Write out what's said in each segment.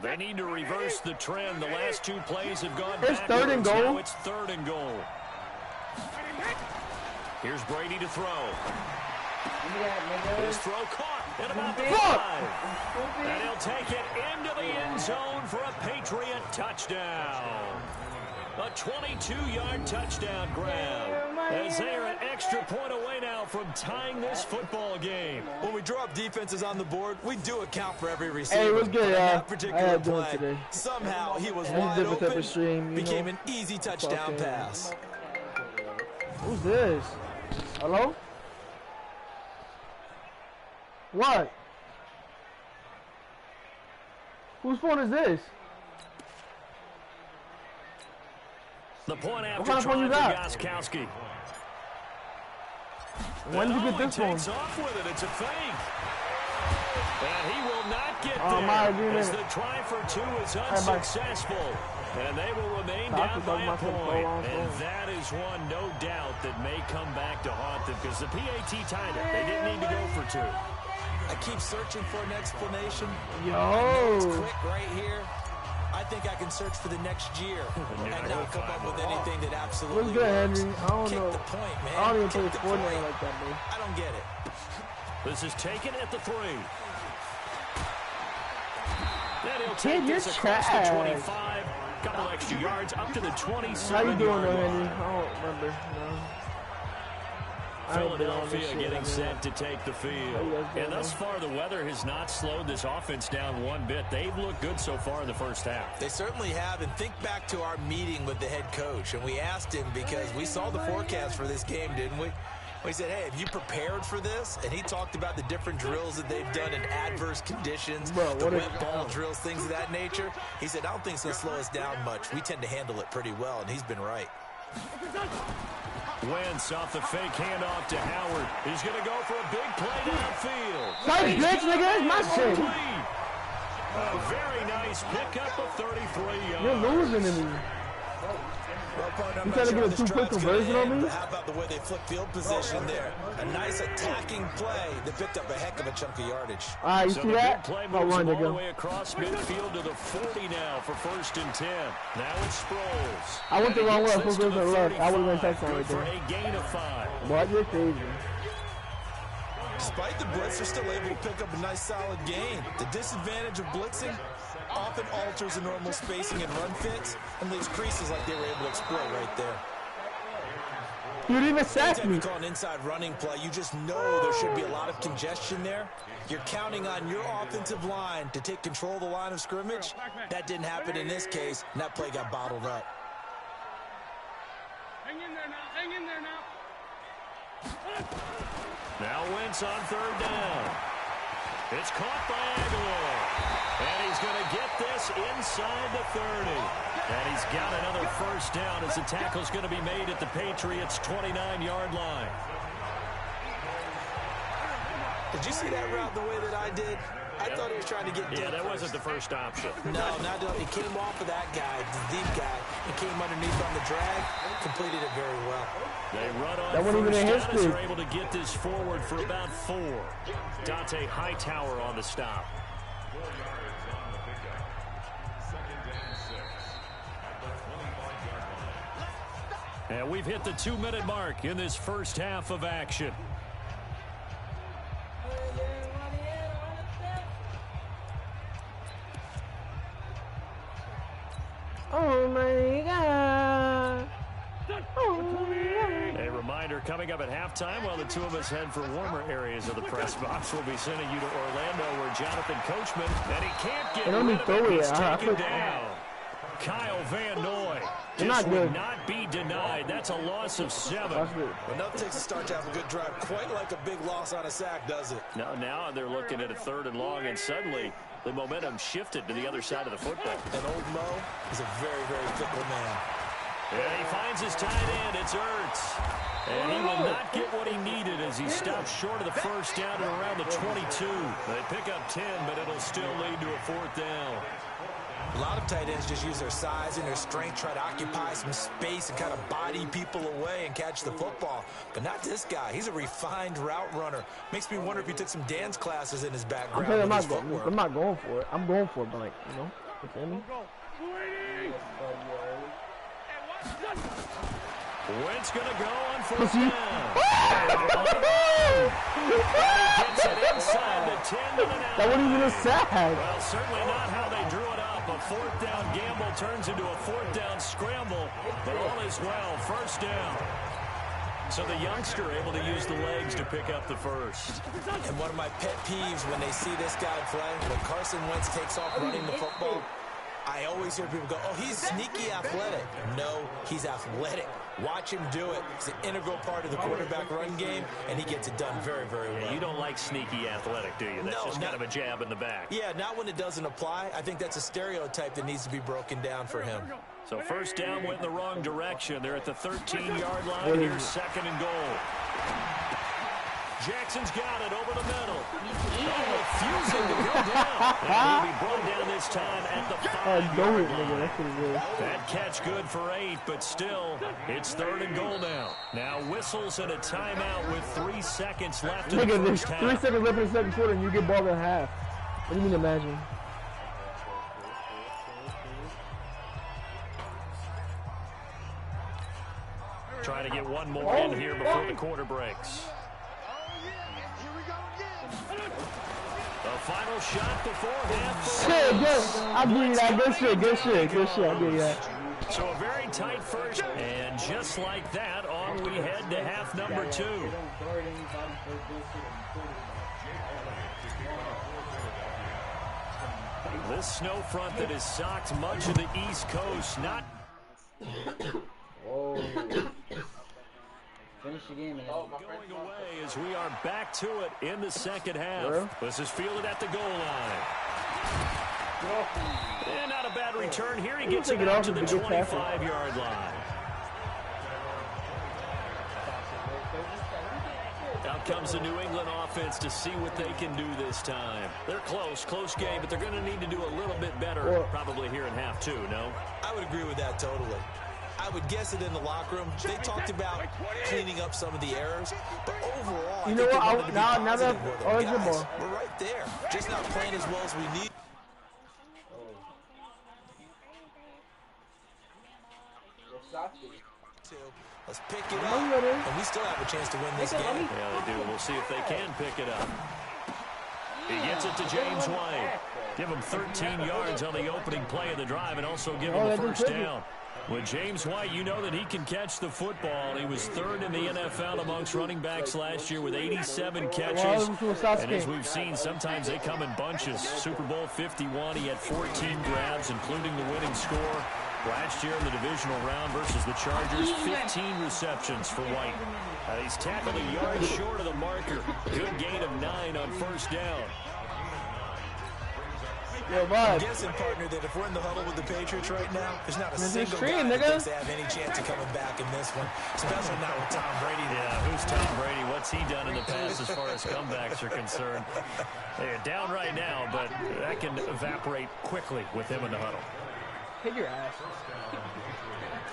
They need to reverse the trend. The last two plays have gone backwards. It's 3rd and goal. Now it's 3rd and goal. Here's Brady to throw. His throw caught at about the 5. And he'll take it into the end zone for a Patriot touchdown. A 22-yard touchdown grab. As they are an extra point away now from tying this football game. When we draw up defenses on the board, we do account for every receiver. Hey, what's good, that particular play, somehow he was wide open, became an easy touchdown pass. Who's this? Hello? What? Whose phone is this? The point after what kind of phone you got? Gostkowski. When did you get this phone? Takes off with it. It's a fake. And he will not get there as the try for 2 is unsuccessful. And they will remain down by a point. And that is one, no doubt, that may come back to haunt them because the PAT tied it. They didn't need to go for 2. I keep searching for an explanation. Yo. It's quick right here. I think I can search for the next year and not come up with anything that absolutely What's good, Henry? I don't Kick know. The point, man. I don't even play Fortnite like that, man. I don't get it. This is taken at the 3. Then he'll Kid, take you're this across the trash. 25. Couple extra yards up to the 27. How you doing, though, Henry? I don't remember. No. Philadelphia getting set to take the field. And thus far, the weather has not slowed this offense down one bit. They've looked good so far in the first half. They certainly have. And think back to our meeting with the head coach. And we asked him because we saw the forecast for this game, didn't we? We said, hey, have you prepared for this? And he talked about the different drills that they've done in adverse conditions, the wet ball drills, things of that nature. He said, I don't think it's going to slow us down much. We tend to handle it pretty well, and he's been right. Wentz off the fake handoff to Howard. He's going to go for a big play downfield. Nice bitch, nigga. It's my shit. A very nice pickup of 33 yards. You're losing to me. You trying to get a 2-quick conversion on me? How about the way they flip field position there? A nice attacking play that picked up a heck of a chunk of yardage. All right, you see that? Play moves all the way across midfield to the 40 now for 1st and 10. Now it's Sproles. I went the wrong way. I was going to the left. I would have been touchdown right for there. a gain of 5. What? You're crazy. Despite the blitz, they're still able to pick up a nice solid gain. The disadvantage of blitzing often alters the normal spacing and run fits and leaves creases like they were able to exploit right there. You didn't even sack Anytime me. you call an inside running play, you just know there should be a lot of congestion there. You're counting on your offensive line to take control of the line of scrimmage. That didn't happen in this case, and that play got bottled up. Hang in there now. Hang in there now. Now Wentz on 3rd down. It's caught by Aguilar. And he's going to get this inside the 30. And he's got another 1st down as the tackle's going to be made at the Patriots' 29-yard line. Did you see that route the way that I did? I thought he was trying to get deep. Yeah, that wasn't the first option. No, not he came off of that guy, the deep guy, and came underneath on the drag, completed it very well. They run on that wasn't even a first down as history. they're able to get this forward for about 4. Dante Hightower on the stop. And we've hit the 2-minute mark in this first half of action. Oh, my God. Oh, a reminder coming up at halftime while the two of us head for warmer areas of the press box. We'll be sending you to Orlando where Jonathan Coachman, and he can't get rid of it. He's taken down. Kyle Van Noy just would not be denied. That's a loss of 7. Well, nothing takes a start to have a good drive quite like a big loss on a sack, does it? No, now they're looking at a 3rd and long, and suddenly the momentum shifted to the other side of the football. And old Mo is a very, very fickle man. And he finds his tight end. It's Ertz. And he will not get what he needed as he stopped short of the 1st down at around the 22. They pick up 10, but it'll still lead to a 4th down. A lot of tight ends just use their size and their strength, try to occupy some space and kind of body people away and catch the football. But not this guy. He's a refined route runner. Makes me wonder if he took some dance classes in his background. I'm not going for it. I'm going for it, but like, you know, you feel me? Wentz gonna go on first down. He gets it inside the 10 to the 9. That wasn't even a sack. Well, certainly not how they drew it up. A fourth down gamble turns into a fourth down scramble, but all is well. First down. So the youngster able to use the legs to pick up the first. And one of my pet peeves when they see this guy play, when Carson Wentz takes off running the football, I always hear people go, oh, he's sneaky athletic. No, he's athletic. Watch him do it. It's an integral part of the quarterback run game, and he gets it done very, very well. Yeah, you don't like sneaky athletic, do you? That's just kind of a jab in the back. Yeah, not when it doesn't apply. I think that's a stereotype that needs to be broken down for him. So first down went in the wrong direction. They're at the 13-yard line. Here's second and goal. Jackson's got it over the middle. Refusing to go down. And he'll be brought down this time at the 5-yard line. That catch good for 8, but still, it's third and goal now. Now whistles and a timeout with 3 seconds left in the first half. 3 seconds left in the second quarter, and you get ball at half. What do you mean imagine? Trying to get one more in here before the quarter breaks. The final shot before half. Shit, good. I give you that. Good shit, good shit, good shit. I give you that. So a very tight first, and just like that, on we head to half number 2. This snow front that has socked much of the East Coast, not... Finish the game. Going away as we are back to it in the second half. This is fielded at the goal line. And not a bad return here. He gets it out to the 25-yard line. Out comes the New England offense to see what they can do this time. They're close game, but they're going to need to do a little bit better probably here in half 2, no? I would agree with that totally. I would guess it in the locker room. They talked about cleaning up some of the errors, but overall, you know what? Now that we're right there, just not playing as well as we need. Let's pick it up, and we still have a chance to win this game. Yeah, they do. We'll see if they can pick it up. He gets it to James White. Give him 13 yards on the opening play of the drive and also give him a first down. With James White, you know that he can catch the football. He was third in the NFL amongst running backs last year with 87 catches. And as we've seen, sometimes they come in bunches. Super Bowl 51, he had 14 grabs, including the winning score. Last year in the divisional round versus the Chargers, 15 receptions for White. He's tackled a yard short of the marker. Good gain of 9 on first down. I'm guessing, partner, that if we're in the huddle with the Patriots right now, there's not a single guy that thinks they have any chance of coming back in this one, especially not with Tom Brady. Yeah, who's Tom Brady? What's he done in the past as far as comebacks are concerned? They're down right now, but that can evaporate quickly with him in the huddle. Hit your ass.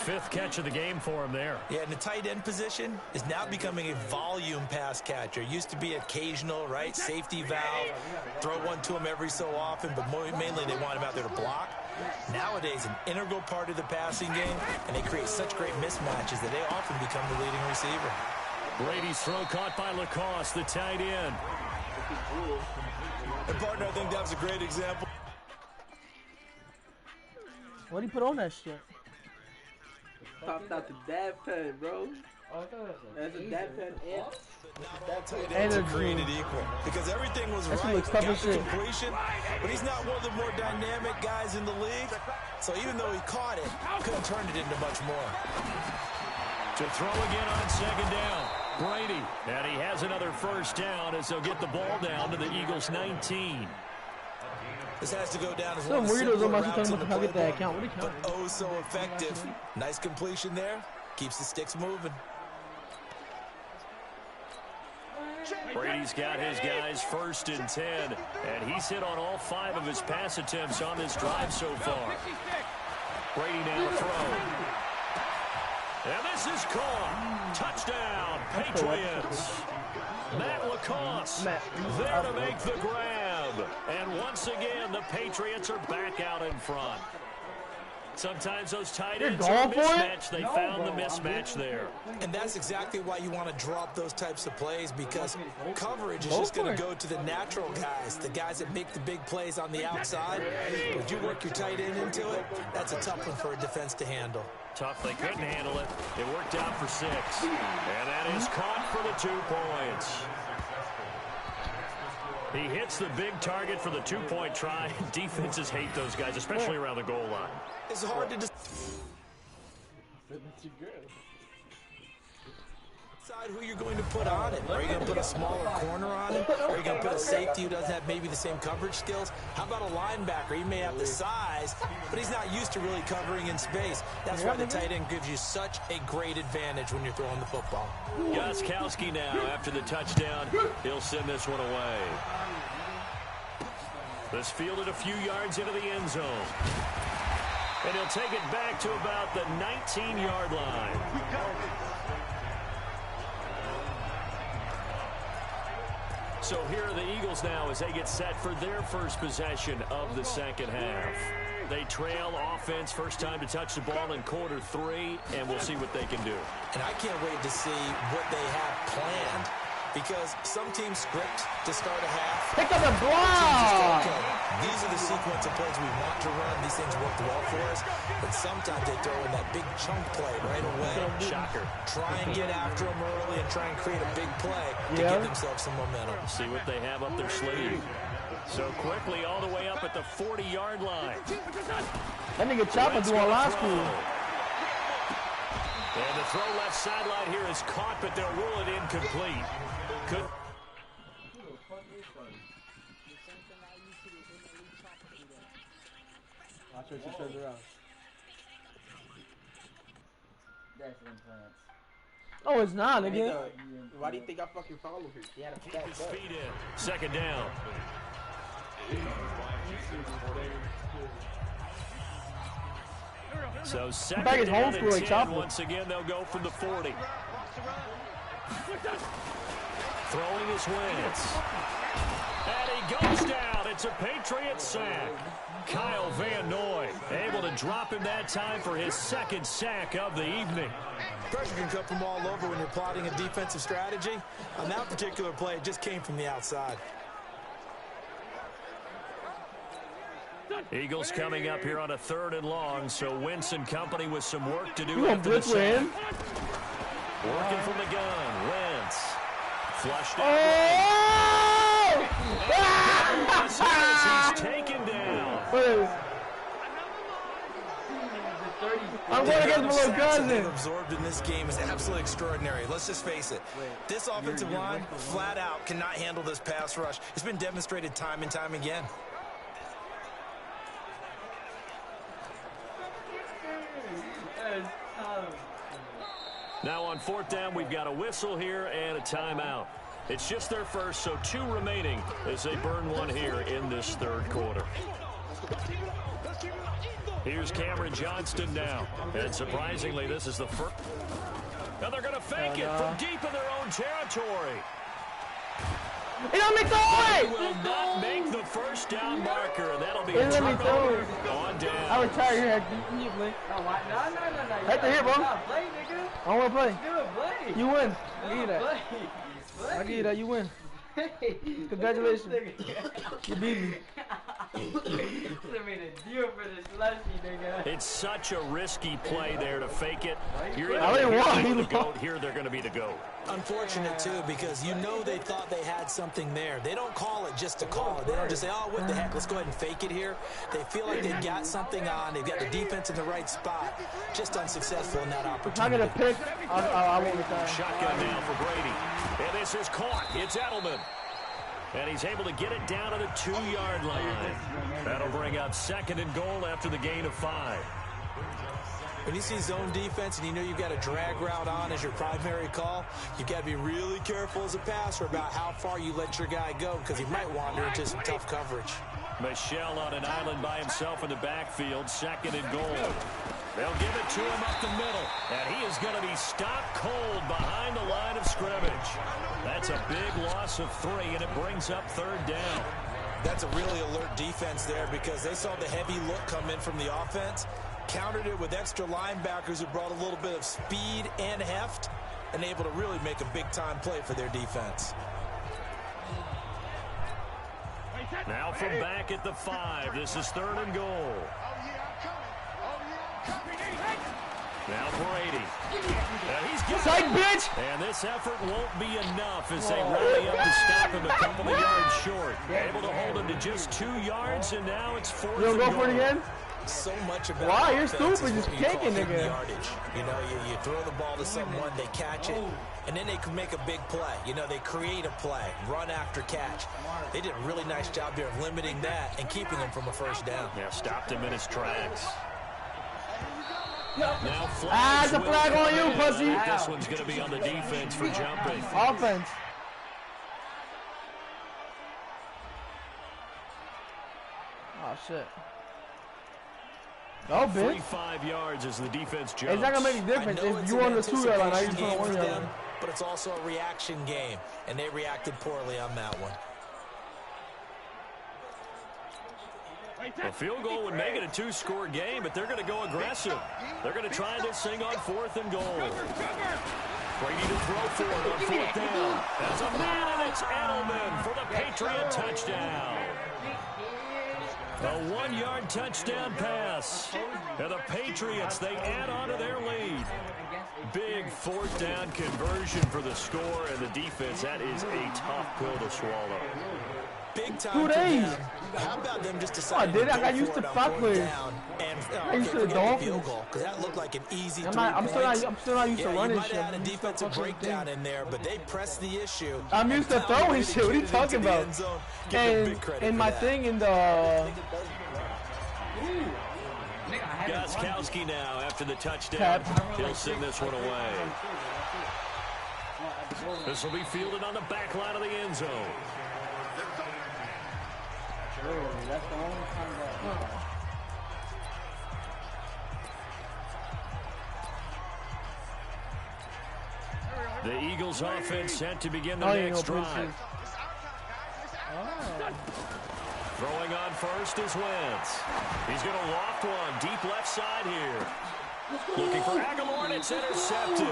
5th catch of the game for him there. Yeah, and the tight end position is now becoming a volume pass catcher. Used to be occasional, right? Safety valve. Throw one to him every so often, but mainly they want him out there to block. Nowadays, an integral part of the passing game, and they create such great mismatches that they often become the leading receiver. Brady's throw caught by Lacoste, the tight end. And partner, I think that was a great example. What do you put on that shit? Popped out the dab pen, bro. That's a dab pen and are created equal because everything was right. Got the completion, but he's not one of the more dynamic guys in the league. So even though he caught it, couldn't turn it into much more. To throw again on second down, Brady, and he has another first down as they'll get the ball down to the Eagles' 19. This has to go down as some weirdos on my routes in the play, that account. But oh so effective. Nice completion there. Keeps the sticks moving. Brady's got his guys 1st and 10, and he's hit on all 5 of his pass attempts on this drive so far. Brady now to throw. And this is caught. Touchdown, Patriots. Matt Lacoste there to make the grab. And once again, the Patriots are back out in front. Sometimes those tight ends are mismatched. They found the mismatch there. And that's exactly why you want to drop those types of plays, because coverage is just going to go to the natural guys, the guys that make the big plays on the outside. If you work your tight end into it, that's a tough one for a defense to handle. Tough. They couldn't handle it. It worked out for 6. And that is caught for the 2 points. He hits the big target for the 2-point try. Defenses hate those guys, especially around the goal line. It's hard to decide who you're going to put on it. Are you going to put a smaller corner on it? Are you going to put a safety who doesn't have maybe the same coverage skills? How about a linebacker? He may have the size, but he's not used to really covering in space. That's why the tight end gives you such a great advantage when you're throwing the football. Gostkowski now, after the touchdown, he'll send this one away. This fielded a few yards into the end zone. And he'll take it back to about the 19-yard line. So here are the Eagles now as they get set for their first possession of the second half. They trail offense, first time to touch the ball in quarter 3, and we'll see what they can do. And I can't wait to see what they have planned, because some teams script to start a half. Pick up the block! These are the sequence of plays we want to run. These things work well for us. But sometimes they throw in that big chunk play right away. Shocker. Try and get after them early and try and create a big play to give themselves some momentum. See what they have up their sleeve. So quickly all the way up at the 40-yard line. That nigga Chopper doing law school. And the throw left sideline here is caught, but they'll rule it incomplete. Good. Watch her, she turns around. That's implants. Oh, it's not, nigga. Why do you think I fucking follow her? She had a fat butt. Speed in. Second down. So second down and 10. Once again, they'll go from the 40. Throwing his Wentz. And he goes down. It's a Patriot sack. Kyle Van Noy able to drop him that time for his 2nd sack of the evening. Pressure can come from all over when you're plotting a defensive strategy. On that particular play, it just came from the outside. Eagles coming up here on a 3rd and long, so Wentz and company with some work to do. You after the sack. Working from the gun, Wentz. Flushed out. Oh! He's taken down. I'm going against my little cousin. Absorbed in this game is absolutely extraordinary. Let's just face it. This offensive line, flat out, cannot handle this pass rush. It's been demonstrated time and time again. Now on 4th down, we've got a whistle here and a timeout. It's just their first, so 2 remaining as they burn one here in this 3rd quarter. Here's Cameron Johnston now. And surprisingly, this is the first. Now they're going to fake it from deep in their own territory. He don't make the He will not make the first down marker, and that'll be a turnover on down. I retire here. Can you play? No. Right there, bro. Play, nigga. I want to play. Good play. You win. No, I give you that. play. I give you that. You win. Hey. Congratulations. You beat me. Made a deal for this slushy, nigga. It's such a risky play there to fake it. You're I didn't want the goat. Here they're going to be the goat. Unfortunate, too, because you know they thought they had something there. They don't call it just to call it. They don't just say, oh, what the heck, let's go ahead and fake it here. They feel like they've got something on. They've got the defense in the right spot. Just unsuccessful in that opportunity. I'm going to pick. I won't retire. Shotgun now for Brady. And this is caught. It's Edelman. And he's able to get it down to the 2-yard line. That'll bring up 2nd and goal after the gain of 5. When you see zone defense and you know you've got a drag route on as your primary call, you've got to be really careful as a passer about how far you let your guy go because he might wander into some tough coverage. Michel on an island by himself in the backfield, 2nd and goal. They'll give it to him up the middle, and he is going to be stopped cold behind the line of scrimmage. That's a big loss of 3, and it brings up 3rd down. That's a really alert defense there because they saw the heavy look come in from the offense, countered it with extra linebackers who brought a little bit of speed and heft, and able to really make a big-time play for their defense. Now from back at the 5, this is 3rd and goal. Now Brady. He's got it. Bitch! And this effort won't be enough as they rally up to stop him a couple of yards short. Able to hold him to just 2 yards, and now it's 4th and goal. You don't go for it again? So much about why you're offense stupid, is just what you call kicking, hitting nigga. yardage. You know, you throw the ball to someone, they catch it, and then they can make a big play. You know, they create a play, run after catch. They did a really nice job there of limiting that and keeping him from a 1st down. Yeah, stopped him in his tracks. Now it's a flag on you, pussy. This one's going to be on the defense for jumping. Offense. Oh, shit. No, bitch. 5 yards as the defense jumps. It's not going to make a difference if you on the 2-yard line. I just on the 1-yard line. But it's also a reaction game, and they reacted poorly on that one. A field goal would make it a 2-score game, but they're going to go aggressive. They're going to try this thing on 4th and goal. Brady to throw for it on 4th down. There's a man, and it's Edelman for the Patriot touchdown. A 1-yard touchdown pass. And the Patriots, they add on to their lead. Big 4th down conversion for the score, and the defense, that is a tough pill to swallow. Big time 2 days. How about them just deciding I got used to fuck with. I used to the Dolphins. Because that looked like an easy 3 I'm still not used to running shit. You might have had a defensive breakdown in there, but they pressed the issue. I'm used to throwing shit. What are you talking about? And my thing in the... Gostkowski now after the touchdown. He'll send this one away. This will be fielded on the back line of the end zone. That's the only time that... The Eagles offense set to begin the next drive. Throwing on first is Wentz. He's going to loft one deep left side here. Looking for Aguilar, and it's intercepted.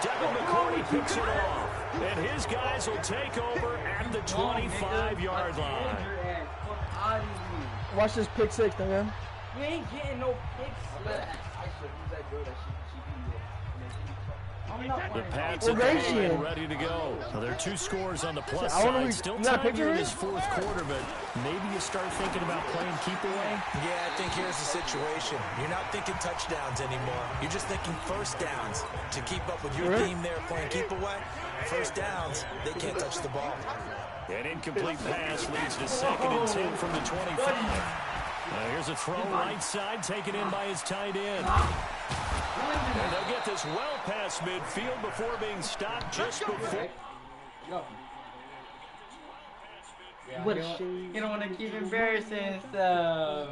Devin McCourty picks it off. And his guys will take over at the 25-yard line. Watch this pick 6, man. You ain't getting no pick 6. The Pats are ready to go. Well, there are 2 scores on the plus side. Still tied here in this 4th quarter, but maybe you start thinking about playing keep away. Yeah, I think here's the situation. You're not thinking touchdowns anymore. You're just thinking 1st downs. To keep up with your team there playing keep away, 1st downs, they can't touch the ball. An incomplete pass leads to 2nd and 10 from the 25. Here's a throw right side taken in by his tight end. And they'll get this well past midfield before being stopped just before. You don't want to keep embarrassing stuff.